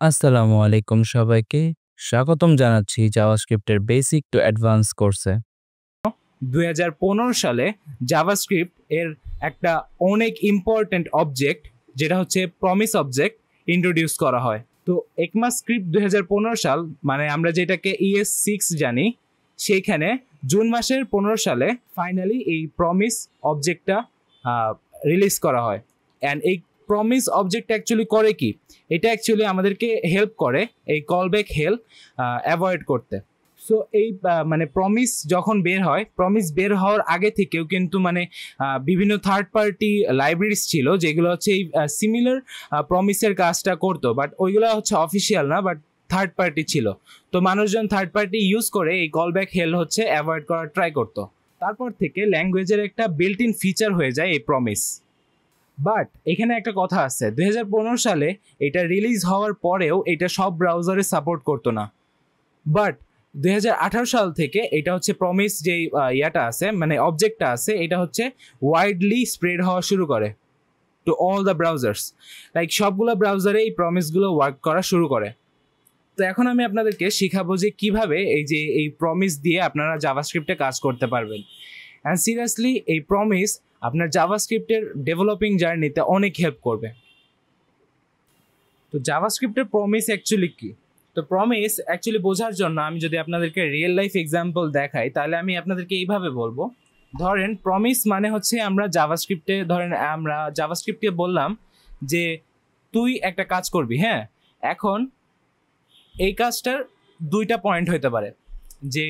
আসসালামু আলাইকুম সবাইকে। স্বাগতম জানাচ্ছি জাভাস্ক্রিপ্টের বেসিক টু অ্যাডভান্স কোর্সে। 2015 সালে জাভাস্ক্রিপ্ট এর একটা অনেক ইম্পর্ট্যান্ট অবজেক্ট যেটা হচ্ছে প্রমিস অবজেক্ট ইন্ট্রোডিউস করা হয়। তো একমাস্ক্রিপ্ট 2015 সাল মানে আমরা যেটাকে ES6 জানি, সেইখানে জুন মাসের 15 সালে ফাইনালি এই প্রমিস অবজেক্টটা রিলিজ করা হয়। অ্যান্ড এই প্রমিস অবজেক্ট অ্যাকচুয়ালি করে কি, এটা অ্যাকচুয়ালি আমাদেরকে হেল্প করে এই কলব্যাক হেল্প অ্যাভয়েড করতে। সো এই মানে প্রমিস যখন বের হয়, প্রমিস বের হওয়ার আগে থেকেও কিন্তু মানে বিভিন্ন থার্ড পার্টি লাইব্রেরিজ ছিল যেগুলো হচ্ছে এই সিমিলার প্রমিসের কাজটা করতো, বাট ওইগুলো হচ্ছে অফিসিয়াল না, বাট থার্ড পার্টি ছিল। তো মানুষজন থার্ড পার্টি ইউজ করে এই কলব্যাক হেল হচ্ছে অ্যাভয়েড করার ট্রাই করতো। তারপর থেকে ল্যাঙ্গুয়েজের একটা বিল্ট ইন ফিচার হয়ে যায় এই প্রমিস। বাট এখানে একটা কথা আছে, 2015 সালে এটা রিলিজ হওয়ার পরেও এটা সব ব্রাউজারে সাপোর্ট করতো না। বাট 2018 সাল থেকে এটা হচ্ছে প্রমিস যে ইয়াটা আছে মানে অবজেক্টটা আছে, এটা হচ্ছে ওয়াইডলি স্প্রেড হওয়া শুরু করে to all the browsers. Like সবগুলো ব্রাউজারে এই প্রমিসগুলো ওয়ার্ক করা শুরু করে। তো এখন আমি আপনাদেরকে শিখাবো যে কিভাবে এই প্রমিস দিয়ে আপনারা জাভাস্ক্রিপ্টে কাজ করতে পারবেন। অ্যান্ড সিরিয়াসলি এই প্রমিস আপনার জাভাস্ক্রিপ্টের ডেভেলপিং জার্নিতে অনেক হেল্প করবে। তো জাভাস্ক্রিপ্টের প্রমিস অ্যাকচুয়ালি কি? তো প্রমিস অ্যাকচুয়ালি বোঝার জন্য আমি যদি আপনাদেরকে রিয়েল লাইফ এক্সাম্পল দেখাই, তাহলে আমি আপনাদেরকে এইভাবে বলবো। ধরেন প্রমিস মানে হচ্ছে আমরা জাভাস্ক্রিপ্টে বললাম যে তুই একটা কাজ করবি, হ্যাঁ। এখন এই কাজটার দুইটা পয়েন্ট হইতে পারে। যে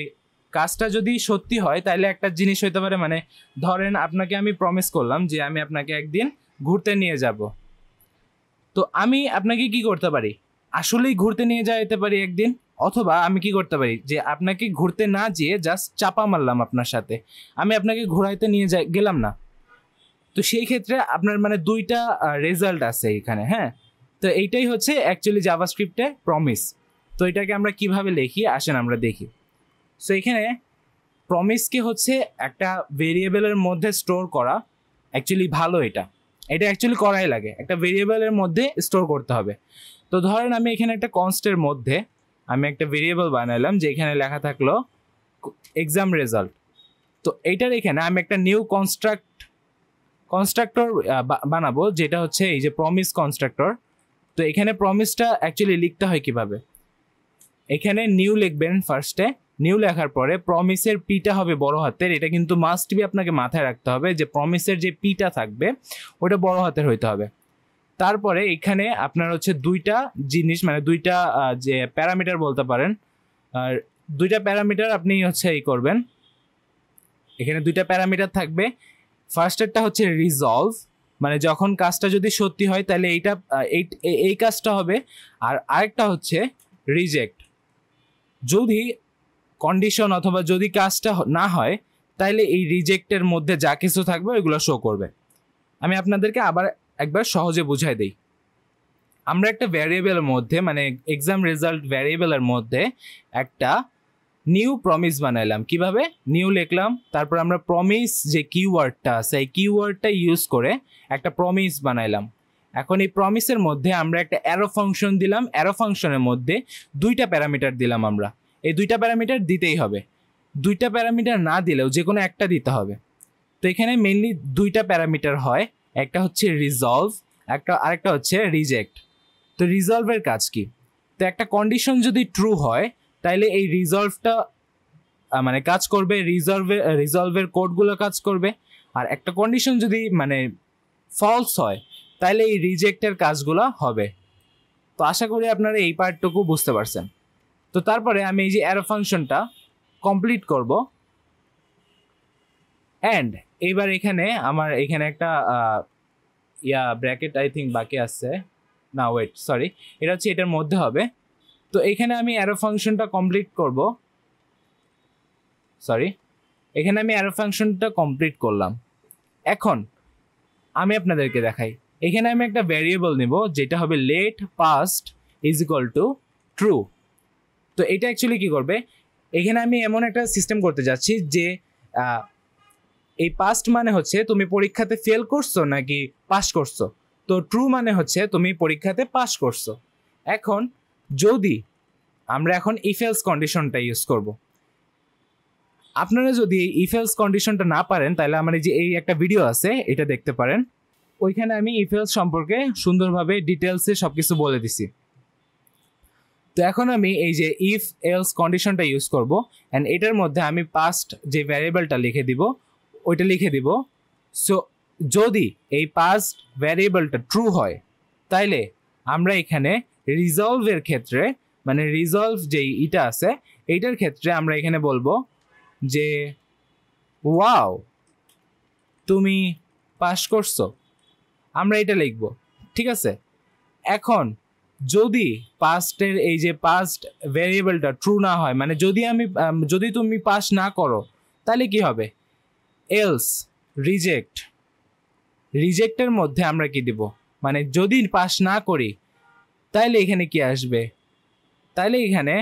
কাজটা যদি সত্যি হয় তাহলে একটা জিনিস হইতে পারে, মানে ধরেন আপনাকে আমি প্রমিস করলাম যে আমি আপনাকে একদিন ঘুরতে নিয়ে যাব। তো আমি আপনাকে কি করতে পারি, আসলেই ঘুরতে নিয়ে যেতে পারি একদিন, অথবা আমি কি করতে পারি যে আপনাকে ঘুরতে না যেয়ে জাস্ট চাপা মারলাম আপনার সাথে, আমি আপনাকে ঘোরাইতে নিয়ে গেলাম না। তো সেই ক্ষেত্রে আপনার মানে দুইটা রেজাল্ট আছে এখানে, হ্যাঁ। তো এইটাই হচ্ছে অ্যাকচুয়ালি জাভাস্ক্রিপ্টে প্রমিস। তো এটাকে আমরা কিভাবে লিখি আসেন আমরা দেখি। সো এখানে প্রমিসকে হচ্ছে একটা ভেরিয়েবলের মধ্যে স্টোর করা অ্যাকচুয়ালি ভালো। এটা অ্যাকচুয়ালি করাই লাগে, একটা ভেরিয়েবলের মধ্যে স্টোর করতে হবে। তো ধরেন আমি এখানে একটা কনস্টের মধ্যে আমি একটা ভেরিয়েবল বানালাম যে এখানে লেখা থাকলো এক্সাম রেজাল্ট। তো এইটার এখানে আমি একটা নিউ কনস্ট্রাক্টর বানাবো যেটা হচ্ছে এই যে প্রমিস কনস্ট্রাক্টর। তো এখানে প্রমিসটা অ্যাকচুয়ালি লিখতে হয় কিভাবে, এখানে নিউ লিখবেন ফার্স্টে। নিউ লেখার পরে প্রমিসের পিটা হবে বড় হাতের, এটা কিন্তু মাস্ট বি আপনাকে মাথায় রাখতে হবে যে প্রমিসের যে পিটা থাকবে ওটা বড় হাতের হইতে হবে। তারপরে এখানে আপনার হচ্ছে দুইটা জিনিস মানে দুইটা যে প্যারামিটার বলতে পারেন, আর দুইটা প্যারামিটার আপনি হচ্ছে এই করবেন। এখানে দুইটা প্যারামিটার থাকবে। ফার্স্টেরটা হচ্ছে রিজলভ, মানে যখন কাজটা যদি সত্যি হয় তাহলে এইটা এই কাজটা হবে। আর আরেকটা হচ্ছে রিজেক্ট, যদি কন্ডিশন অথবা যদি কাজটা না হয় তাহলে এই রিজেক্টের মধ্যে যা কিছু থাকবে ওইগুলো শো করবে। আমি আপনাদেরকে আবার একবার সহজে বুঝাই দিই। আমরা একটা ভ্যারিয়েবলের মধ্যে মানে এক্সাম রেজাল্ট ভ্যারিয়েবলের মধ্যে একটা নিউ প্রমিস বানাইলাম। কিভাবে নিউ লিখলাম, তারপর আমরা প্রমিস যে কিওয়ার্ডটা আছে এই কিওয়ার্ডটা ইউজ করে একটা প্রমিস বানাইলাম। এখন এই প্রমিসের মধ্যে আমরা একটা অ্যারো ফাংশন দিলাম, অ্যারো ফাংশনের মধ্যে দুইটা প্যারামিটার দিলাম। আমরা এই দুইটা প্যারামিটার দিতেই হবে, দুইটা প্যারামিটার না দিলেও যে কোনো একটা দিতে হবে। তো এখানে মেইনলি দুইটা প্যারামিটার হয়, একটা হচ্ছে রিজলভ, আরেকটা হচ্ছে রিজেক্ট। তো রিজলভের কাজ কি, তো একটা কন্ডিশন যদি ট্রু হয় তাইলে এই রিজলভটা মানে কাজ করবে, রিজলভের কোডগুলো কাজ করবে। আর একটা কন্ডিশন যদি মানে ফলস হয় তাহলে এই রিজেক্টের কাজগুলো হবে। তো আশা করি আপনারা এই পার্টটুকু বুঝতে পারছেন। তো তারপরে আমি এই যে অ্যারো ফাংশনটা কমপ্লিট করব। অ্যান্ড এইবার আমার এখানে একটা ব্র্যাকেট আই থিঙ্ক বাকি আছে, না ওয়েট সরি, এটা হচ্ছে এটার মধ্যে হবে। তো এখানে আমি অ্যারো ফাংশনটা কমপ্লিট করব, এখানে আমি অ্যারো ফাংশনটা কমপ্লিট করলাম। এখন আমি আপনাদেরকে দেখাই, এখানে আমি একটা ভ্যারিয়েবল নেব যেটা হবে let past is equal to true. তো এটা অ্যাকচুয়ালি কি করবে, এখানে আমি এমন একটা সিস্টেম করতে যাচ্ছি যে এই পাস্ট মানে হচ্ছে তুমি পরীক্ষাতে ফেল করছো নাকি পাস করছো। তো ট্রু মানে হচ্ছে তুমি পরীক্ষাতে পাস করছো। এখন যদি আমরা এখন ইফ এলস কন্ডিশনটা ইউজ করব। আপনারা যদি এই ইফ এলস কন্ডিশনটা না পারেন তাহলে আমার যে এই একটা ভিডিও আছে এটা দেখতে পারেন, ওইখানে আমি ইফ এলস সম্পর্কে সুন্দরভাবে ডিটেলসে সবকিছু বলে দিছি। তো এখন আমি এই যে ইফ এলস কন্ডিশনটা ইউজ করব অ্যান্ড এটার মধ্যে আমি পাস্ট যে ভ্যারিয়েবলটা লিখে দিব ওইটা লিখে দিব। সো যদি এই পাস্ট ভ্যারিয়েবলটা ট্রু হয় তাইলে আমরা এখানে রিজলভের ক্ষেত্রে মানে রিজলভ যেই ইটা আছে এইটার ক্ষেত্রে আমরা এখানে বলবো যে ওয়াও তুমি পাস করছো, আমরা এটা লিখব, ঠিক আছে। এখন যদি পাস্টের এই যে পাস্ট ভ্যারিয়েবলটা ট্রু না হয় মানে যদি তুমি পাস না করো তাহলে কি হবে, এলস রিজেক্টের মধ্যে আমরা কি দিব, মানে যদি পাস না করি তাইলে এখানে কি আসবে, তাইলে এখানে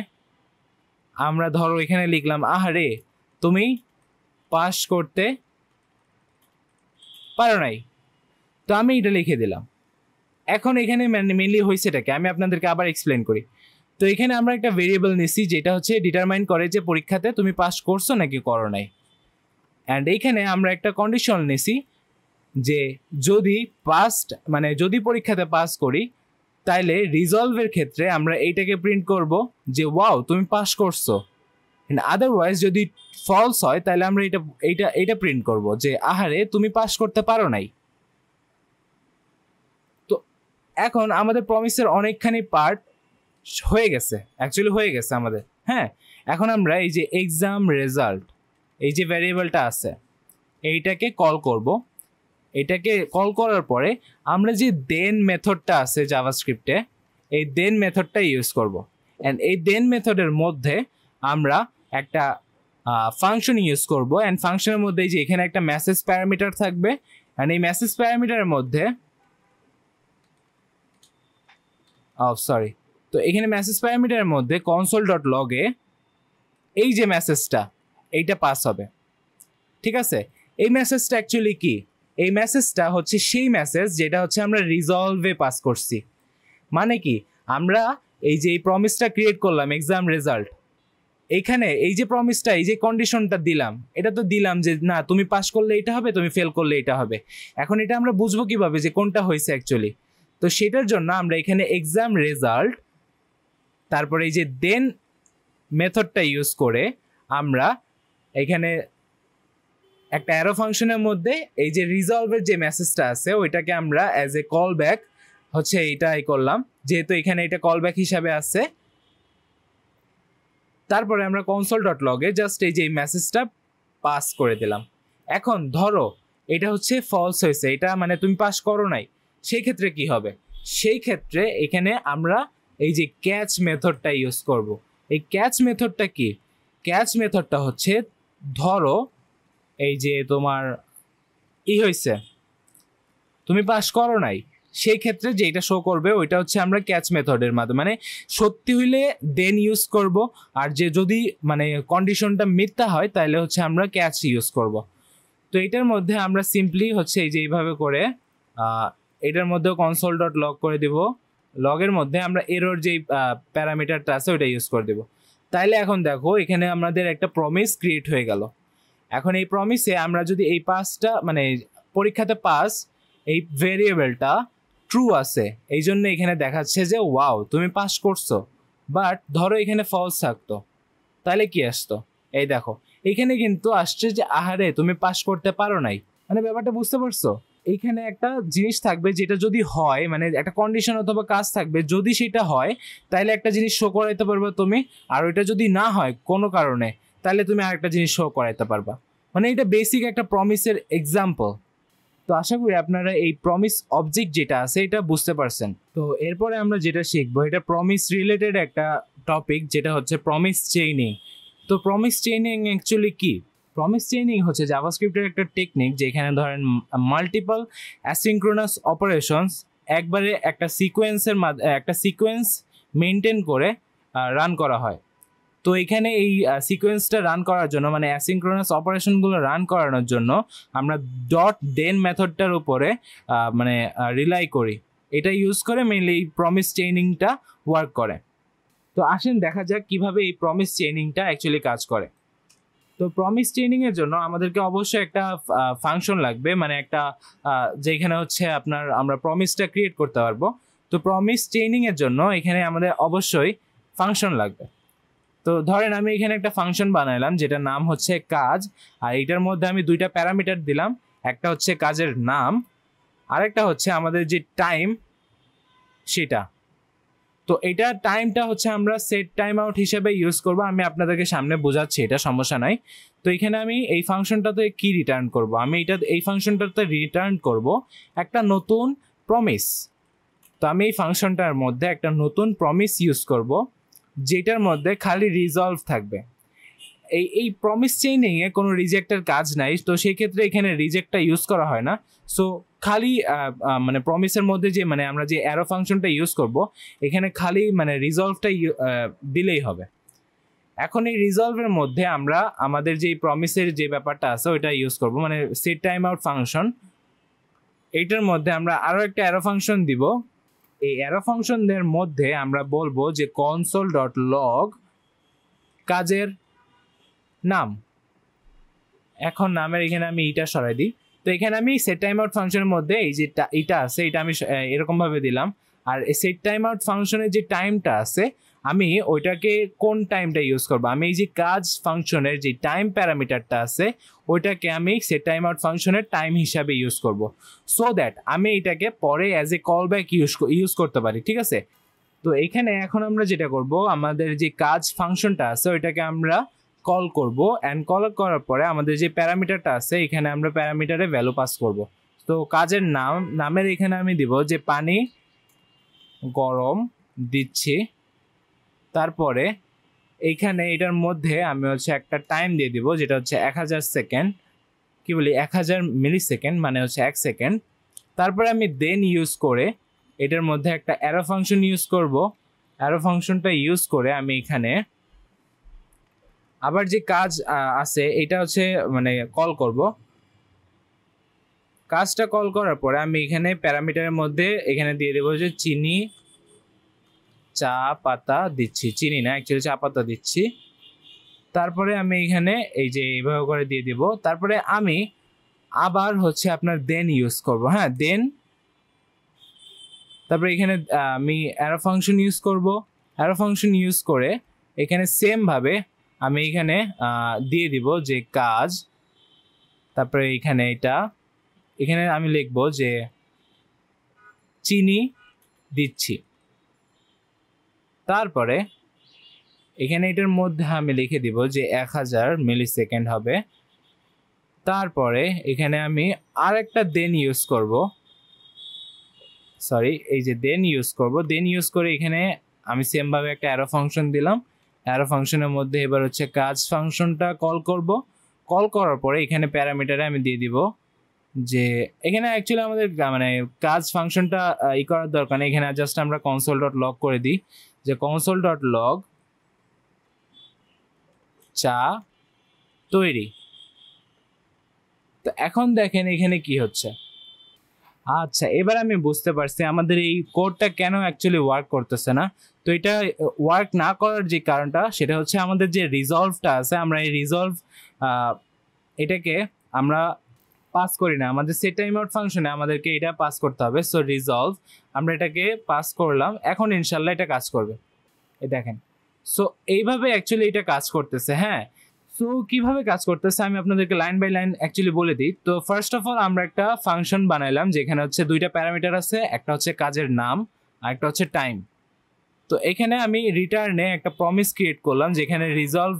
আমরা ধরো এখানে লিখলাম আহারে তুমি পাস করতে পারো নাই, তো আমি এটা লিখে দিলাম। এখন এখানে মেনলি হয়েছেটাকে আমি আপনাদেরকে আবার এক্সপ্লেন করি। তো এখানে আমরা একটা ভেরিয়েবল নিছি যেটা হচ্ছে ডিটারমাইন করে যে পরীক্ষাতে তুমি পাস করছো নাকি করো নাই। অ্যান্ড এইখানে আমরা একটা কন্ডিশন নিছি যে যদি যদি পরীক্ষাতে পাস করি তাইলে রিজলভের ক্ষেত্রে আমরা এইটাকে প্রিন্ট করব যে ওয়াও তুমি পাস করছো। আদারওয়াইজ যদি ফলস হয় তাহলে আমরা এটা প্রিন্ট করব যে আহারে তুমি পাস করতে পারো নাই। তো এখন আমাদের প্রমিসের অনেকখানি পার্ট হয়ে গেছে, অ্যাকচুয়ালি হয়ে গেছে আমাদের। হ্যাঁ, এখন আমরা এই যে এক্সাম রেজাল্ট এই যে ভ্যারিয়েবলটা আছে এইটাকে কল করব। এটাকে কল করার পরে আমরা যে দেন মেথডটা আছে জাভাস্ক্রিপ্টে এই দেন মেথডটা ইউজ করব। অ্যান্ড এই দেন মেথডের মধ্যে আমরা একটা ফাংশন ইউজ করব। অ্যান্ড ফাংশনের মধ্যে যে এখানে একটা মেসেজ প্যারামিটার থাকবে। অ্যান্ড এই মেসেজ প্যারামিটারের মধ্যে তো এখানে মেসেজ প্যারামিটারের মধ্যে console.log এ এই যে মেসেজটা এইটা পাস হবে, ঠিক আছে। এই মেসেজটা অ্যাকচুয়ালি কি, এই মেসেজটা হচ্ছে সেই মেসেজ যেটা হচ্ছে আমরা রিজলভে পাস করছি। মানে কি, আমরা এই যে এই প্রমিসটা ক্রিয়েট করলাম এক্সাম রেজাল্ট, এইখানে এই যে প্রমিসটা এই যে কন্ডিশনটা দিলাম এটা তো দিলাম যে না তুমি পাস করলে এটা হবে, তুমি ফেল করলে এটা হবে। এখন এটা আমরা বুঝবো কিভাবে যে কোনটা হয়েছে অ্যাকচুয়ালি, তো সেটার জন্য আমরা এখানে এক্সাম রেজাল্ট তারপরে এই যে দেন মেথডটা ইউজ করে আমরা এখানে একটা অ্যারো ফাংশনের মধ্যে এই যে রিজলভের যে মেসেজটা আছে ওইটাকে আমরা অ্যাজ এ কল ব্যাক হচ্ছে এইটাই করলাম, যেহেতু এখানে এটা কল ব্যাক হিসাবে আছে। তারপরে আমরা console.log এ জাস্ট এই যে মেসেজটা পাস করে দিলাম। এখন ধরো এটা হচ্ছে ফলস হয়েছে, এটা মানে তুমি পাস করো নাই, সেই ক্ষেত্রে কি হবে, সেই ক্ষেত্রে এখানে আমরা এই যে ক্যাচ মেথডটা ইউজ করব। এই ক্যাচ মেথডটা কি, ক্যাচ মেথডটা হচ্ছে ধরো এই যে তোমার হয়েছে তুমি পাস করো নাই, সেই ক্ষেত্রে যেটা শো করবে ওইটা হচ্ছে আমরা ক্যাচ মেথডের মাধ্যমে মানে সত্যি হইলে দেন ইউজ করব, আর যে যদি মানে কন্ডিশনটা মিথ্যা হয় তাহলে হচ্ছে আমরা ক্যাচ ইউজ করব। তো এটার মধ্যে আমরা সিম্পলি হচ্ছে এই যে এইভাবে করে এটার মধ্যেও console.log করে দিব, লগের মধ্যে আমরা এরর যেই প্যারামিটারটা আছে ওইটা ইউজ করে দেব। তাইলে এখন দেখো এখানে আমাদের একটা প্রমিস ক্রিয়েট হয়ে গেল। এখন এই প্রমিসে আমরা যদি এই পাসটা মানে পরীক্ষাতে পাস এই ভেরিয়েবলটা ট্রু আছে এই জন্য এখানে দেখাচ্ছে যে ওয়াও তুমি পাস করছো, বাট ধরো এখানে ফলস থাকতো তাহলে কি আসতো, এই দেখো এখানে কিন্তু আসছে যে আহারে তুমি পাস করতে পারো নাই। মানে ব্যাপারটা বুঝতে পারছো, এইখানে একটা জিনিস থাকবে যেটা যদি হয় মানে একটা কন্ডিশন অথবা কাজ থাকবে, যদি সেটা হয় তাহলে একটা জিনিস শো করাইতে পারবে তুমি, আর ওইটা যদি না হয় কোনো কারণে তাহলে তুমি আরেকটা জিনিস শো করাইতে পারবা। মানে এটা বেসিক একটা প্রমিসের এক্সাম্পল। তো আশা করি আপনারা এই প্রমিস অবজেক্ট যেটা আছে এটা বুঝতে পারছেন। তো এরপরে আমরা যেটা শিখবো এটা প্রমিস রিলেটেড একটা টপিক যেটা হচ্ছে প্রমিস চেইনিং। তো প্রমিস চেইনিং অ্যাকচুয়ালি কি, প্রমিস চেইনিং হচ্ছে জাভাস্ক্রিপ্টের একটা টেকনিক যেখানে ধরেন মাল্টিপল অ্যাসিনক্রোনাস অপারেশনস একবারে একটা সিকোয়েন্স মেনটেন করে রান করা হয়। তো এখানে এই সিকোয়েন্সটা রান করার জন্য মানে অ্যাসিনক্রোনাস অপারেশনগুলো রান করানোর জন্য আমরা ডট দেন মেথডটার উপরে মানে রিলাই করি। এটা ইউজ করে মেইনলি এই প্রমিস চেইনিংটা ওয়ার্ক করে। তো আসেন দেখা যাক কিভাবে এই প্রমিস চেইনিংটা অ্যাকচুয়ালি কাজ করে। তো প্রমিস চেইনিং এর জন্য আমাদেরকে অবশ্যই একটা ফাংশন লাগবে, মানে একটা যেখানে হচ্ছে আপনার আমরা প্রমিসটা ক্রিয়েট করতে পারবো। তো প্রমিস চেইনিং এর জন্য এখানে আমাদের অবশ্যই ফাংশন লাগবে। তো ধরেন আমি এখানে একটা ফাংশন বানাইলাম যেটার নাম হচ্ছে কাজ, আর এটার মধ্যে আমি দুইটা প্যারামিটার দিলাম, একটা হচ্ছে কাজের নাম, আরেকটা হচ্ছে আমাদের যে টাইম সেটা। তো এটা টাইমটা হচ্ছে আমরা সেট টাইম আউট হিসেবে ইউজ করব, আমি আপনাদেরকে সামনে বোঝাচ্ছি, এটা সমস্যা নাই। তো এখানে আমি এই ফাংশনটাতে কি রিটার্ন করব, আমি এই ফাংশনটাতে রিটার্ন করব একটা নতুন প্রমিস। তো আমি এই ফাংশনটার মধ্যে একটা নতুন প্রমিস ইউজ করব যেটার মধ্যে খালি রিজলভ থাকবে। এই প্রমিস চেইনিংয়ে কোনো রিজেক্টের কাজ নাই, তো সেই ক্ষেত্রে এখানে রিজেক্টটা ইউজ করা হয় না। সো খালি মানে প্রমিসের মধ্যে যে মানে আমরা যে অ্যারো ফাংশনটা ইউজ করব এখানে খালি মানে রিজলভটা দিলেই হবে। এখন এই রিজলভের মধ্যে আমরা আমাদের যে প্রমিসের যে ব্যাপারটা আছে ওইটা ইউজ করব, মানে সেট টাইম আউট ফাংশন। এইটার মধ্যে আমরা আরও একটা অ্যারো ফাংশন দিব। এই অ্যারো ফাংশনদের মধ্যে আমরা বলবো যে console.log কাজের নাম। এখন নামের এখানে আমি এটা সরাই দিই। তো এখানে আমি সেট টাইম আউট ফাংশনের মধ্যে এই যে এটা আছে এটা আমি এরকম ভাবে দিলাম, আর সেট টাইম আউট ফাংশনের যে টাইমটা আছে আমি ওইটাকে কোন টাইমটা ইউজ করবো, আমি এই যে কাজ ফাংশনের যে টাইম প্যারামিটারটা আছে ওইটাকে আমি সেট টাইম আউট ফাংশনের টাইম হিসাবে ইউজ করব, সো দ্যাট আমি এটাকে পরে as a call back use করতে পারি। ঠিক আছে, তো এইখানে এখন আমরা যেটা করব আমাদের যে কাজ ফাংশনটা আছে ওইটাকে আমরা কল করব, অ্যান্ড কল করার পরে আমাদের যে প্যারামিটারটা আছে এখানে আমরা প্যারামিটারে ভ্যালু পাস করব। তো কাজের নামের এখানে আমি দিব যে পানি গরম দিচ্ছি, তারপরে এইখানে এটার মধ্যে আমি হচ্ছে একটা টাইম দিয়ে দিব যেটা হচ্ছে 1000 সেকেন্ড, কি বলি 1000 মিলি সেকেন্ড, মানে হচ্ছে 1 সেকেন্ড। তারপরে আমি দেন ইউজ করে এটার মধ্যে একটা অ্যারো ফাংশন ইউজ করব। অ্যারো ফাংশনটা ইউজ করে আমি এখানে আবার যে কাজ আছে এটা হচ্ছে মানে কল করব। কাজটা কল করার পরে আমি এখানে প্যারামিটারের মধ্যে এখানে দিয়ে দেবো যে চিনি চা পাতা দিচ্ছি, চিনি না অ্যাকচুয়ালি চা পাতা দিচ্ছি। তারপরে আমি এখানে এই যে এইভাবে করে দিয়ে দিব। তারপরে আমি আবার হচ্ছে আপনার দেন ইউজ করব, হ্যাঁ দেন। তারপরে এখানে আমি অ্যারো ফাংশন ইউজ করব। অ্যারো ফাংশন ইউজ করে এখানে সেম ভাবে আমি এখানে দিয়ে দিব যে কাজ, তারপরে এখানে এখানে আমি লিখব যে চিনি দিচ্ছি। তারপরে এখানে এটার মধ্যে আমি লিখে দিব যে 1000 মিলি সেকেন্ড হবে। তারপরে এখানে আমি আরেকটা দেন ইউজ করব, সরি এই যে দেন ইউজ করব। দেন ইউজ করে এখানে আমি সেম ভাবে একটা অ্যারো ফাংশন দিলাম। অ্যারো ফাংশনের মধ্যে এবার হচ্ছে কাজ ফাংশনটা কল করব। কল করার পরে এখানে প্যারামিটারে আমি দিয়ে দিব যে এখানে অ্যাকচুয়ালি আমাদের মানে কাজ ফাংশনটা করার দরকার নেই, এখানে জাস্ট আমরা console.log করে দিই যে console.log চা তৈরি। তো এখন দেখেন এখানে কি হচ্ছে। আচ্ছা, এবার আমি বুঝতে পারছি আমাদের এই কোডটা কেন অ্যাকচুয়ালি ওয়ার্ক করতেছে না। তো এটা ওয়ার্ক না করার যে কারণটা সেটা হচ্ছে আমাদের যে রিজলভটা আছে, আমরা এই রিজলভ এটাকে আমরা পাস করি না, আমাদের সেট টাইম আউট ফাংশনে আমাদেরকে এটা পাস করতে হবে। সো রিজলভ আমরা এটাকে পাস করলাম, এখন ইনশাল্লাহ এটা কাজ করবে। এই দেখেন, সো এইভাবে অ্যাকচুয়ালি এটা কাজ করতেছে। হ্যাঁ, সো কিভাবে কাজ করতেছে আমি আপনাদেরকে লাইন বাই লাইন অ্যাকচুয়ালি বলে দিই। তো ফার্স্ট অফ অল আমরা একটা ফাংশন বানাইলাম যেখানে হচ্ছে দুইটা প্যারামিটার আছে, একটা হচ্ছে কাজের নাম আর একটা হচ্ছে টাইম। তো এখানে আমি রিটার্নে একটা প্রমিস ক্রিয়েট করলাম যেখানে রিজলভ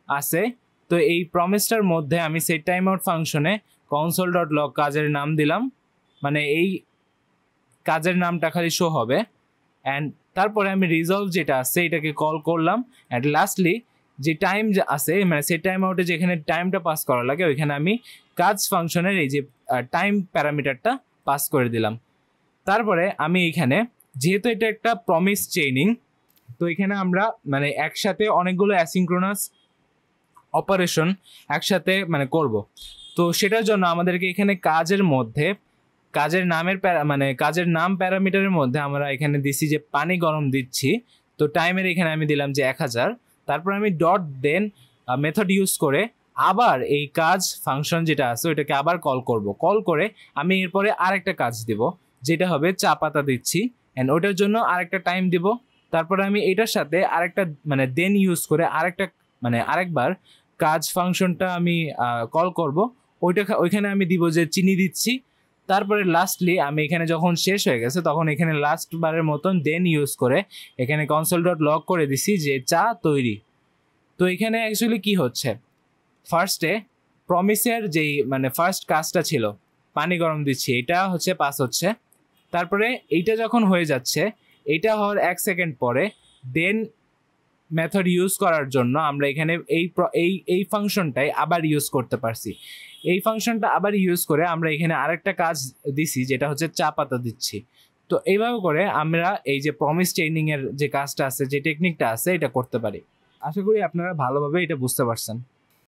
আছে। তো এই প্রমিসটার মধ্যে আমি সেট টাইম আউট ফাংশনে console.log কাজের নাম দিলাম, মানে এই কাজের নামটা খালি শো হবে। অ্যান্ড তারপরে আমি রিজলভ যেটা আছে এটাকে কল করলাম। অ্যান্ড লাস্টলি যে টাইম আছে মানে সেট টাইম আউটে যেখানে টাইমটা পাস করা লাগে ওইখানে আমি কাজ ফাংশনের এই যে টাইম প্যারামিটারটা পাস করে দিলাম। তারপরে আমি এইখানে যেহেতু এটা একটা প্রমিস চেইনিং, তো এখানে আমরা মানে একসাথে অনেকগুলো অ্যাসিনক্রোনাস অপারেশন একসাথে মানে করব। তো সেটার জন্য আমাদেরকে এখানে কাজের মধ্যে কাজের নামের মানে কাজের নাম প্যারামিটারের মধ্যে আমরা এখানে দিছি যে পানি গরম দিচ্ছি, তো টাইমের এখানে আমি দিলাম যে 1000। তারপর আমি ডট দেন মেথড ইউজ করে আবার এই কাজ ফাংশন যেটা আছে ওইটাকে আবার কল করে আমি এরপরে আরেকটা কাজ দিব, যেটা হবে চা পাতা দিচ্ছি, অ্যান্ড ওটার জন্য আরেকটা টাইম দিব। তারপরে আমি এটার সাথে আরেকটা মানে দেন ইউজ করে আরেকবার কাজ ফাংশনটা আমি কল করব, ওইখানে আমি দিব যে চিনি দিচ্ছি। তারপরে লাস্টলি আমি এখানে যখন শেষ হয়ে গেছে তখন এখানে লাস্ট বারের মতন দেন ইউজ করে এখানে কনসোল ডট লগ করে দিছি যে চা তৈরি। তো এখানে অ্যাকচুয়ালি কি হচ্ছে, ফার্স্টে প্রমিসের যেই মানে ফার্স্ট কাজটা ছিল পানি গরম দিচ্ছি, এটা হচ্ছে পাস হচ্ছে। তারপরে এইটা যখন হয়ে যাচ্ছে, এইটা হওয়ার 1 সেকেন্ড পরে দেন মেথড ইউজ করার জন্য আমরা এখানে এই ফাংশনটাই আবার ইউজ করতে পারছি। এই ফাংশনটা আবার ইউজ করে আমরা এখানে আরেকটা কাজ দিছি, যেটা হচ্ছে চা পাতা দিচ্ছি। তো এইভাবে করে আমরা এই যে প্রমিস চেইনিং এর যে কাজটা আছে, যে টেকনিকটা আছে, এটা করতে পারি। আশা করি আপনারা ভালোভাবে এটা বুঝতে পারছেন।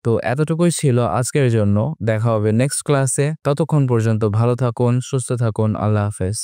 তো এতটুকুই ছিল আজকের জন্য। দেখা হবে নেক্সট ক্লাসে। ততক্ষণ পর্যন্ত ভালো থাকুন, সুস্থ থাকুন। আল্লাহ হাফেজ।